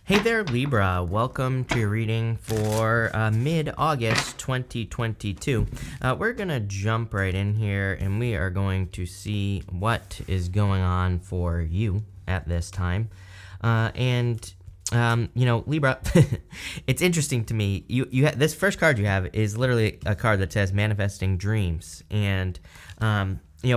Hey there, Libra. Welcome to your reading for mid-August 2022. We're going to jump right in here, and we are going to see what is going on for you at this time. Libra, it's interesting to me. This first card you have is literally a card that says Manifesting Dreams. And,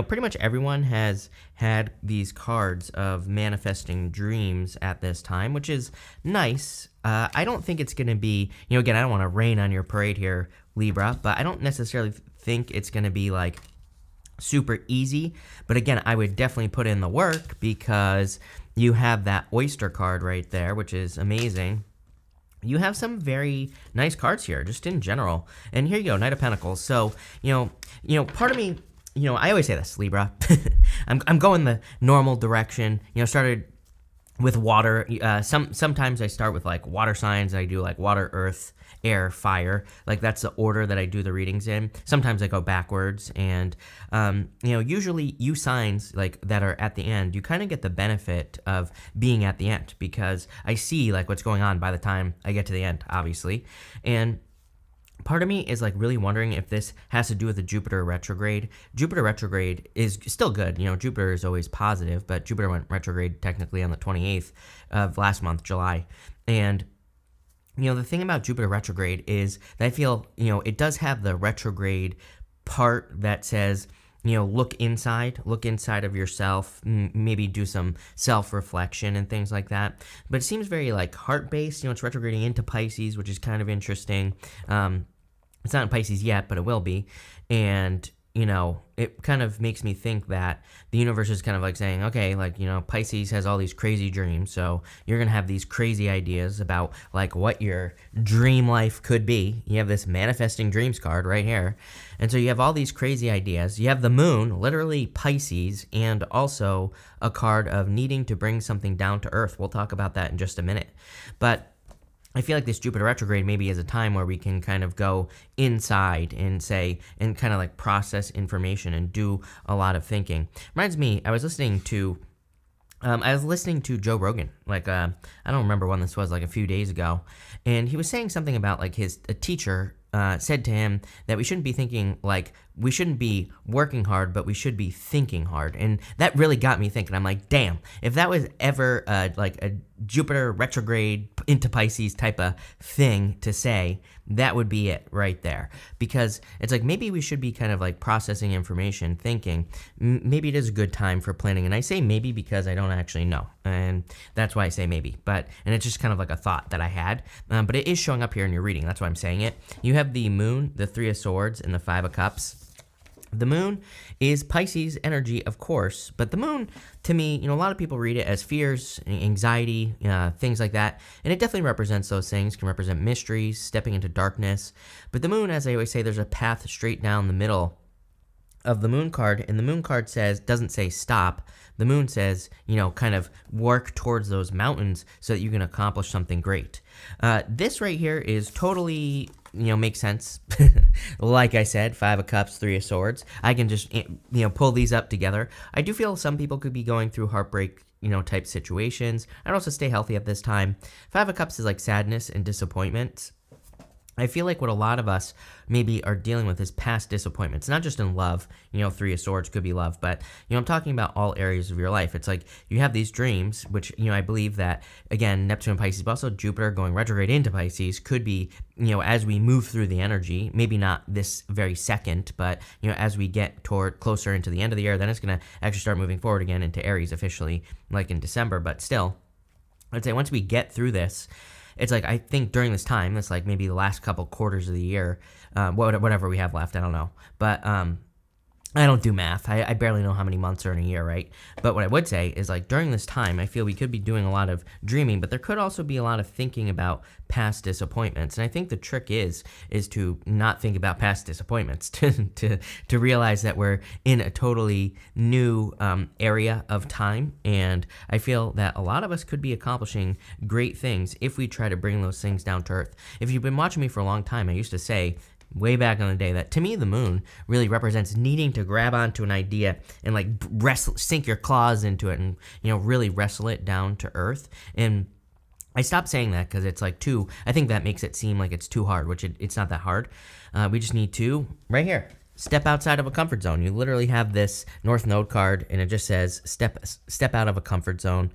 pretty much everyone has had these cards of manifesting dreams at this time, which is nice. I don't think it's going to be, again, I don't want to rain on your parade here, Libra, but I don't necessarily think it's going to be like super easy. But again, I would definitely put in the work because you have that oyster card right there, which is amazing. You have some very nice cards here, just in general. And here you go, Knight of Pentacles. So, part of me, I always say this, Libra. I'm going the normal direction. Started with water. Sometimes I start with like water signs. I do like water, earth, air, fire. Like that's the order that I do the readings in. Sometimes I go backwards, and usually you signs like that are at the end, you kind of get the benefit of being at the end because I see like what's going on by the time I get to the end, obviously. And part of me is like really wondering if this has to do with the Jupiter retrograde. Jupiter retrograde is still good. Jupiter is always positive, but Jupiter went retrograde technically on the 28th of last month, July. And the thing about Jupiter retrograde is that I feel, it does have the retrograde part that says, look inside of yourself, maybe do some self-reflection and things like that. But it seems very like heart-based. It's retrograding into Pisces, which is kind of interesting. It's not in Pisces yet, but it will be. And it kind of makes me think that the universe is kind of like saying, okay, like, Pisces has all these crazy dreams, so you're going to have these crazy ideas about like what your dream life could be. You have this manifesting dreams card right here. And so you have all these crazy ideas. You have the moon, literally Pisces, and also a card of needing to bring something down to earth. We'll talk about that in just a minute. But I feel like this Jupiter retrograde maybe is a time where we can kind of go inside and kind of like process information and do a lot of thinking. Reminds me, I was listening to Joe Rogan, like, I don't remember when this was, like a few days ago, and he was saying something about like a teacher said to him that we shouldn't be working hard, but we should be thinking hard. And that really got me thinking. I'm like, damn, if that was ever like a Jupiter retrograde into Pisces type of thing to say, that would be it right there. Because it's like, maybe we should be kind of like processing information, thinking. Maybe it is a good time for planning. And I say maybe because I don't actually know. And that's why I say maybe. And it's just kind of like a thought that I had. But it is showing up here in your reading. That's why I'm saying it. You have the moon, the Three of Swords, and the Five of Cups. The moon is Pisces energy, of course, but the moon, to me, a lot of people read it as fears, anxiety, things like that, and it definitely represents those things, can represent mysteries, stepping into darkness, but the moon, as I always say, there's a path straight down the middle of the moon card, and the moon card doesn't say stop. The moon says, kind of work towards those mountains so that you can accomplish something great. This right here is totally, makes sense. Like I said, Five of Cups, Three of Swords. I can just, pull these up together. I do feel some people could be going through heartbreak, type situations. I'd also stay healthy at this time. Five of Cups is like sadness and disappointment. I feel like what a lot of us maybe are dealing with is past disappointments, not just in love. Three of Swords could be love, but, I'm talking about all areas of your life. It's like you have these dreams, which, I believe that, again, Neptune and Pisces, but also Jupiter going retrograde into Pisces could be, as we move through the energy, maybe not this very second, but, as we get closer into the end of the year, then it's going to actually start moving forward again into Aries officially, like in December. But still, I'd say once we get through this, it's like, I think during this time, it's like maybe the last couple quarters of the year, whatever we have left, I don't know. But I don't do math. I barely know how many months are in a year, right? But what I would say is like during this time, I feel we could be doing a lot of dreaming, but there could also be a lot of thinking about past disappointments. And I think the trick is to not think about past disappointments, to realize that we're in a totally new area of time. And I feel that a lot of us could be accomplishing great things if we try to bring those things down to earth. If you've been watching me for a long time, I used to say, way back on the day, that to me the moon really represents needing to grab onto an idea and like sink your claws into it and really wrestle it down to earth. And I stopped saying that because it's like too, I think that makes it seem like it's too hard, which it's not that hard. We just need to, right here, step outside of a comfort zone. You literally have this North Node card, and it just says step out of a comfort zone.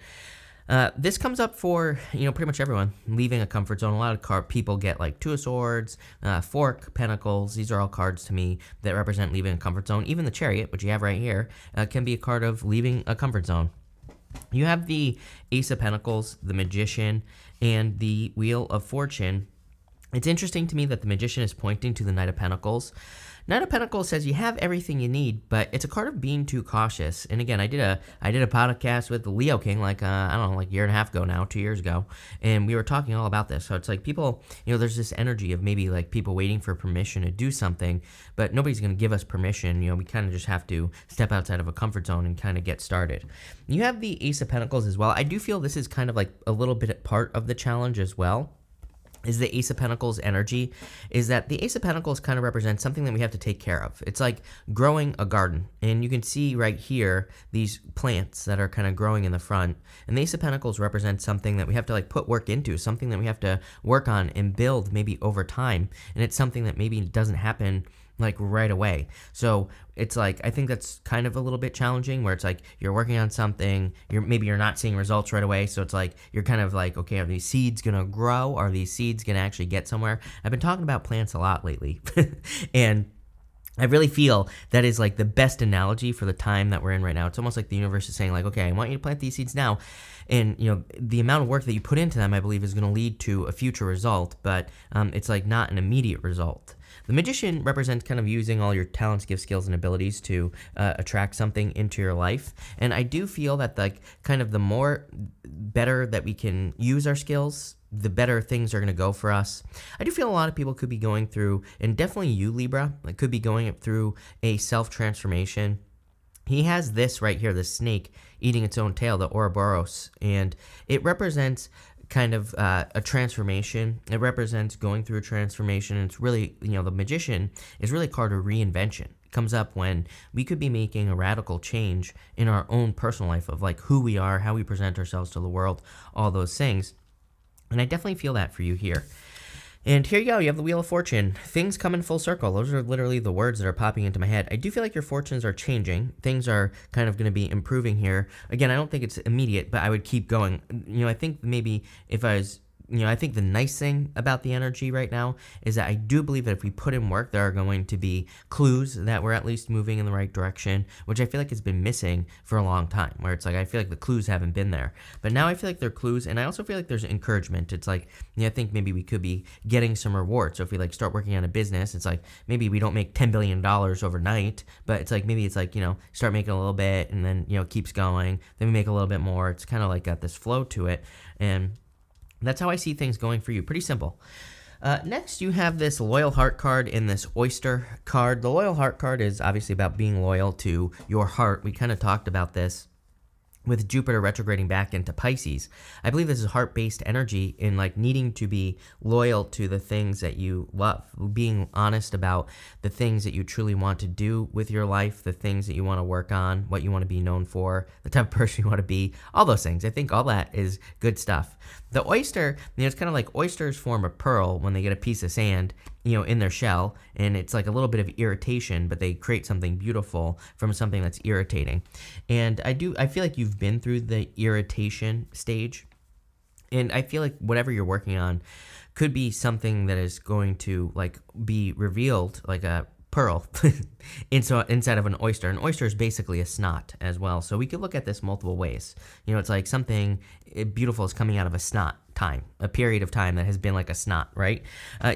This comes up for, pretty much everyone, leaving a comfort zone. A lot of people get like Two of Swords, Fork, Pentacles. These are all cards to me that represent leaving a comfort zone. Even the Chariot, which you have right here, can be a card of leaving a comfort zone. You have the Ace of Pentacles, the Magician, and the Wheel of Fortune. It's interesting to me that the Magician is pointing to the Knight of Pentacles. Knight of Pentacles says you have everything you need, but it's a card of being too cautious. And again, I did a podcast with the Leo King like I don't know, like a year and a half ago now, 2 years ago, and we were talking all about this. So it's like people, there's this energy of maybe like people waiting for permission to do something, but nobody's going to give us permission. We kind of just have to step outside of a comfort zone and kind of get started. You have the Ace of Pentacles as well. I do feel this is kind of like a little bit part of the challenge as well. Is the Ace of Pentacles energy, is that the Ace of Pentacles kind of represents something that we have to take care of. It's like growing a garden, and you can see right here these plants that are kind of growing in the front, and the Ace of Pentacles represents something that we have to like put work into, something that we have to work on and build maybe over time, and it's something that maybe doesn't happen like right away. So it's like, I think that's kind of a little bit challenging, where it's like you're working on something, maybe you're not seeing results right away. So it's like you're kind of like, okay, are these seeds gonna grow? Are these seeds gonna actually get somewhere? I've been talking about plants a lot lately, and I really feel that is like the best analogy for the time that we're in right now. It's almost like the universe is saying like, okay, I want you to plant these seeds now. And, the amount of work that you put into them, I believe, is going to lead to a future result, but it's like not an immediate result. The Magician represents kind of using all your talents, gifts, skills, and abilities to attract something into your life. And I do feel that like kind of the more better that we can use our skills, the better things are going to go for us. I do feel a lot of people could be going through, and definitely you, Libra, like could be going through a self-transformation. He has this right here, the snake eating its own tail, the Ouroboros, and it represents kind of a transformation. It represents going through a transformation. And it's really, the Magician is really a card of reinvention. It comes up when we could be making a radical change in our own personal life of like who we are, how we present ourselves to the world, all those things. And I definitely feel that for you here. And here you go, you have the Wheel of Fortune. Things come in full circle. Those are literally the words that are popping into my head. I do feel like your fortunes are changing. Things are kind of going to be improving here. Again, I don't think it's immediate, but I would keep going. I think maybe if I was... I think the nice thing about the energy right now is that I do believe that if we put in work, there are going to be clues that we're at least moving in the right direction, which I feel like has been missing for a long time, where it's like I feel like the clues haven't been there. But now I feel like there are clues, and I also feel like there's encouragement. It's like, I think maybe we could be getting some reward. So if we like start working on a business, it's like maybe we don't make $10 billion overnight, but it's like maybe it's like, start making a little bit, and then, it keeps going. Then we make a little bit more. It's kind of like got this flow to it. And that's how I see things going for you. Pretty simple. Next, you have this Loyal Heart card and this Oyster card. The Loyal Heart card is obviously about being loyal to your heart. We kind of talked about this with Jupiter retrograding back into Pisces. I believe this is heart-based energy in like needing to be loyal to the things that you love, being honest about the things that you truly want to do with your life, the things that you want to work on, what you want to be known for, the type of person you want to be, all those things. I think all that is good stuff. The oyster, it's kind of like oysters form a pearl when they get a piece of sand, in their shell, and it's like a little bit of irritation, but they create something beautiful from something that's irritating. And I feel like you've been through the irritation stage, and I feel like whatever you're working on could be something that is going to like be revealed like a pearl inside of an oyster. An oyster is basically a snot as well. So we could look at this multiple ways. It's like something beautiful is coming out of a snot time, a period of time that has been like a snot, right?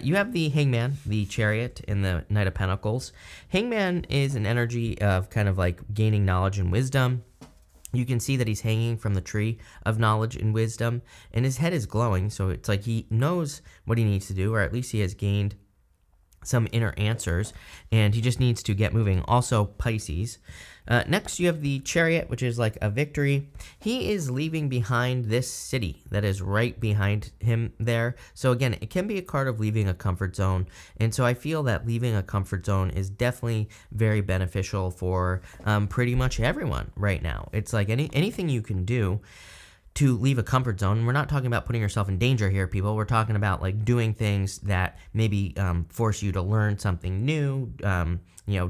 You have the Hangman, the Chariot, and the Knight of Pentacles. Hangman is an energy of kind of like gaining knowledge and wisdom. You can see that he's hanging from the tree of knowledge and wisdom, and his head is glowing, so it's like he knows what he needs to do, or at least he has gained some inner answers, and he just needs to get moving. Also, Pisces. Next, you have the Chariot, which is like a victory. He is leaving behind this city that is right behind him there. So again, it can be a card of leaving a comfort zone. And so I feel that leaving a comfort zone is definitely very beneficial for pretty much everyone right now. It's like anything you can do to leave a comfort zone. We're not talking about putting yourself in danger here, people. We're talking about like doing things that maybe force you to learn something new,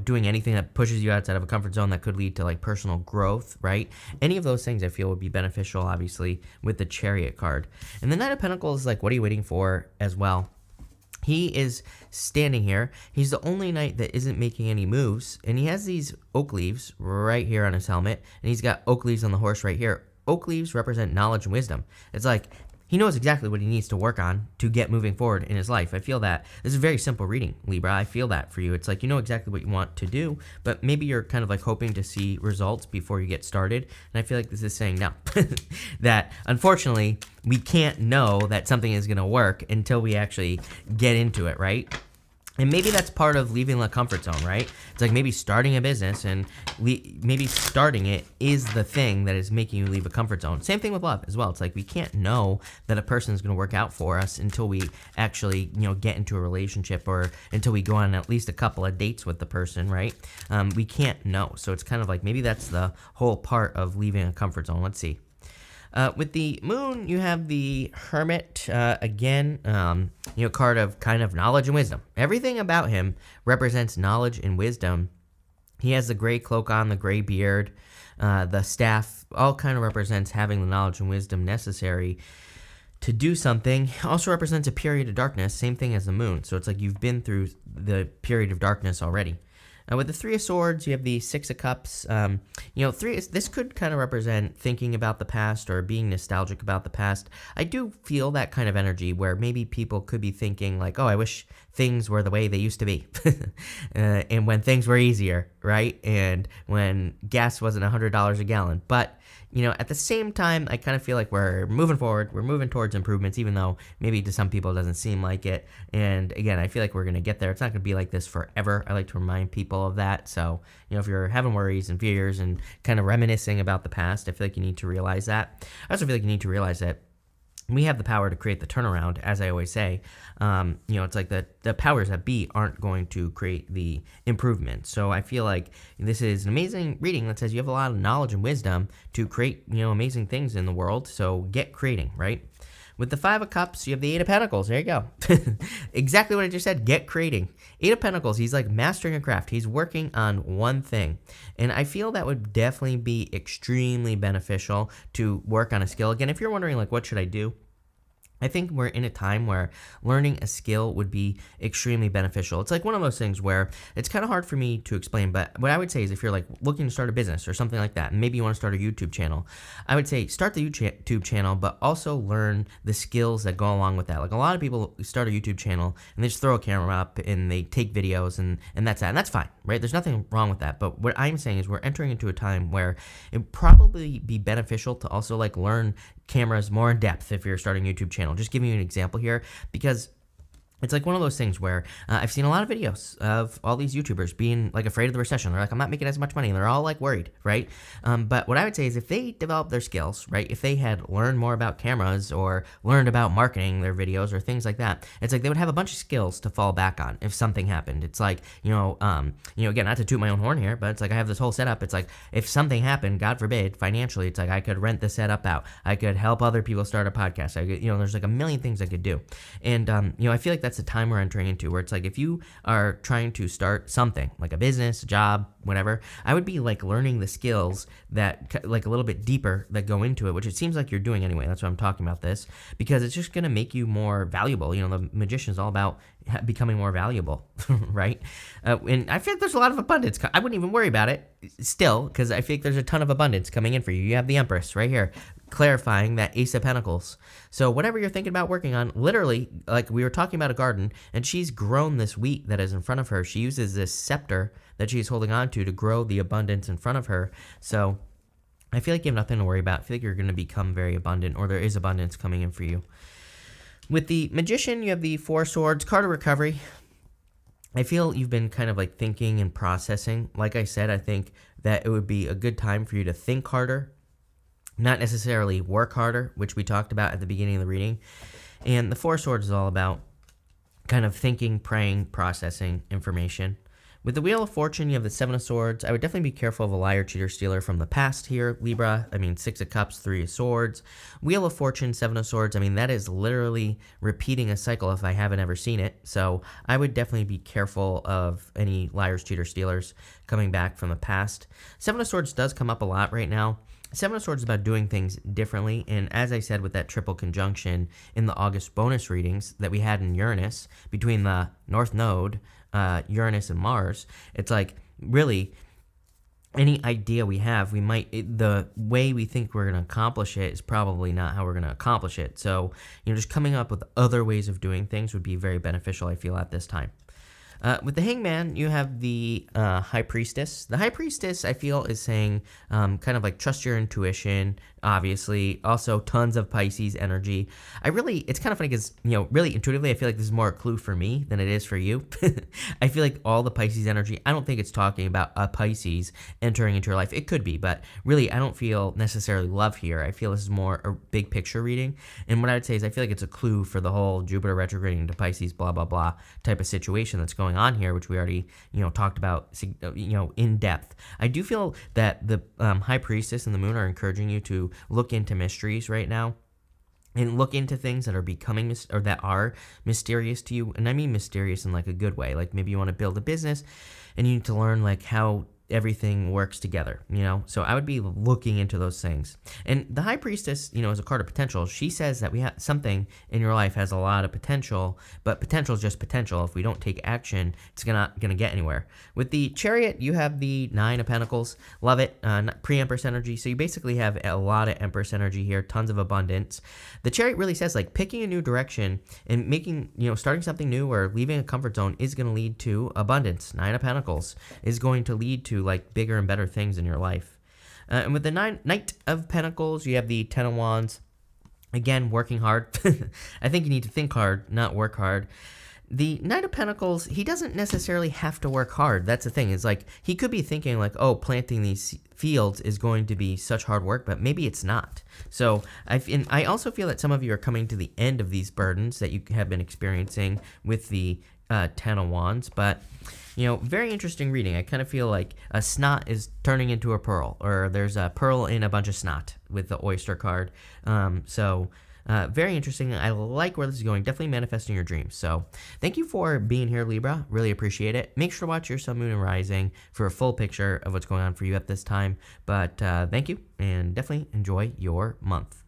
doing anything that pushes you outside of a comfort zone that could lead to like personal growth, right? Any of those things I feel would be beneficial, obviously, with the Chariot card. And the Knight of Pentacles, like, what are you waiting for as well? He is standing here. He's the only knight that isn't making any moves, and he has these oak leaves right here on his helmet, and he's got oak leaves on the horse right here. Oak leaves represent knowledge and wisdom. It's like he knows exactly what he needs to work on to get moving forward in his life. I feel that. This is a very simple reading, Libra. I feel that for you. It's like you know exactly what you want to do, but maybe you're kind of like hoping to see results before you get started. And I feel like this is saying no. That unfortunately, we can't know that something is going to work until we actually get into it, right? And maybe that's part of leaving the comfort zone, right? It's like maybe starting a business and maybe starting it is the thing that is making you leave a comfort zone. Same thing with love as well. It's like we can't know that a person is going to work out for us until we actually, get into a relationship or until we go on at least a couple of dates with the person, right? We can't know. So it's kind of like maybe that's the whole part of leaving a comfort zone. Let's see. With the moon, you have the Hermit, again, card of kind of knowledge and wisdom. Everything about him represents knowledge and wisdom. He has the gray cloak on, the gray beard, the staff, all kind of represents having the knowledge and wisdom necessary to do something. Also represents a period of darkness, same thing as the moon. So it's like you've been through the period of darkness already. With the Three of Swords, you have the Six of Cups. This could kind of represent thinking about the past or being nostalgic about the past. I do feel that kind of energy where maybe people could be thinking like, oh, I wish things were the way they used to be. And when things were easier, right? And when gas wasn't $100 a gallon. But at the same time, I kind of feel like we're moving forward. We're moving towards improvements, even though maybe to some people it doesn't seem like it. And again, I feel like we're going to get there. It's not going to be like this forever. I like to remind people of that. So, if you're having worries and fears and kind of reminiscing about the past, I feel like you need to realize that. I also feel like you need to realize that we have the power to create the turnaround, as I always say. It's like the powers that be aren't going to create the improvement. So I feel like this is an amazing reading that says you have a lot of knowledge and wisdom to create, amazing things in the world. So get creating, right? With the Five of Cups, you have the Eight of Pentacles. There you go. Exactly what I just said. Get creating. Eight of Pentacles, he's like mastering a craft. He's working on one thing. And I feel that would definitely be extremely beneficial to work on a skill. Again, if you're wondering, like, what should I do? I think we're in a time where learning a skill would be extremely beneficial. It's like one of those things where it's kind of hard for me to explain, but what I would say is if you're like looking to start a business or something like that, and maybe you want to start a YouTube channel, I would say start the YouTube channel, but also learn the skills that go along with that. Like a lot of people start a YouTube channel and they just throw a camera up and they take videos and that's that. And that's fine, right? There's nothing wrong with that. But what I'm saying is we're entering into a time where it would probably be beneficial to also like learn cameras more in depth if you're starting a YouTube channel. Just giving you an example here because it's like one of those things where I've seen a lot of videos of all these YouTubers being like afraid of the recession. They're like, I'm not making as much money. And they're all like worried, right? But what I would say is if they develop their skills, right? If they had learned more about cameras or learned about marketing their videos or things like that, it's like they would have a bunch of skills to fall back on if something happened. It's like, again, not to toot my own horn here, but it's like I have this whole setup. It's like if something happened, God forbid, financially, it's like I could rent the setup out. I could help other people start a podcast. I could, there's like a million things I could do. And, I feel like that's the time we're entering into where it's like if you are trying to start something like a business, a job, whatever, I would be like learning the skills that like a little bit deeper that go into it, which it seems like you're doing anyway. That's why I'm talking about this because it's just going to make you more valuable. The magician is all about becoming more valuable, right? And I feel like there's a lot of abundance. I wouldn't even worry about it still because I feel like there's a ton of abundance coming in for you. You have the Empress right here clarifying that Ace of Pentacles. So whatever you're thinking about working on, literally, like we were talking about a garden, and she's grown this wheat that is in front of her. She uses this scepter that she's holding on to grow the abundance in front of her. So I feel like you have nothing to worry about. I feel like you're going to become very abundant, or there is abundance coming in for you. With the Magician, you have the Four Swords, card of recovery. I feel you've been kind of like thinking and processing. Like I said, I think that it would be a good time for you to think harder, not necessarily work harder, which we talked about at the beginning of the reading. And the Four Swords is all about kind of thinking, praying, processing information. With the Wheel of Fortune, you have the Seven of Swords. I would definitely be careful of a liar, cheater, stealer from the past here, Libra. I mean, Six of Cups, Three of Swords. Wheel of Fortune, Seven of Swords. I mean, that is literally repeating a cycle if I haven't ever seen it. So I would definitely be careful of any liars, cheaters, stealers coming back from the past. Seven of Swords does come up a lot right now. Seven of Swords is about doing things differently, and as I said with that triple conjunction in the August bonus readings that we had in Uranus, between the North Node, Uranus and Mars, it's like, really, any idea we have, the way we think we're going to accomplish it is probably not how we're going to accomplish it. So, just coming up with other ways of doing things would be very beneficial, I feel, at this time. With the Hangman, you have the High Priestess. The High Priestess, I feel, is saying kind of like trust your intuition, obviously. Also, tons of Pisces energy. It's kind of funny because, really intuitively, I feel like this is more a clue for me than it is for you. I feel like all the Pisces energy, I don't think it's talking about a Pisces entering into your life. It could be, but really, I don't feel necessarily love here. I feel this is more a big picture reading. And what I would say is I feel like it's a clue for the whole Jupiter retrograding into Pisces, blah, blah, blah type of situation that's going on here, which we already, talked about, in depth. I do feel that the High Priestess and the Moon are encouraging you to look into mysteries right now and look into things that are becoming or that are mysterious to you. And I mean mysterious in like a good way. Like maybe you want to build a business and you need to learn like how everything works together, so I would be looking into those things. And the High Priestess, is a card of potential. She says that we have something in your life has a lot of potential, but potential is just potential. If we don't take action, it's not gonna get anywhere. With the Chariot, you have the Nine of Pentacles. Love it. Pre-Empress energy. So you basically have a lot of Empress energy here, tons of abundance. The Chariot really says like picking a new direction and making, starting something new or leaving a comfort zone is going to lead to abundance. Nine of Pentacles is going to lead to like bigger and better things in your life. And with the Knight of Pentacles, you have the Ten of Wands. Again, working hard. I think you need to think hard, not work hard. The Knight of Pentacles, he doesn't necessarily have to work hard. That's the thing. It's like he could be thinking like, oh, planting these fields is going to be such hard work, but maybe it's not. So I also feel that some of you are coming to the end of these burdens that you have been experiencing with the Ten of Wands, but very interesting reading. I kind of feel like a snot is turning into a pearl, or there's a pearl in a bunch of snot with the Oyster card. Very interesting. I like where this is going. Definitely manifesting your dreams. So thank you for being here, Libra. Really appreciate it. Make sure to watch your Sun, Moon, and Rising for a full picture of what's going on for you at this time. But thank you, and definitely enjoy your month.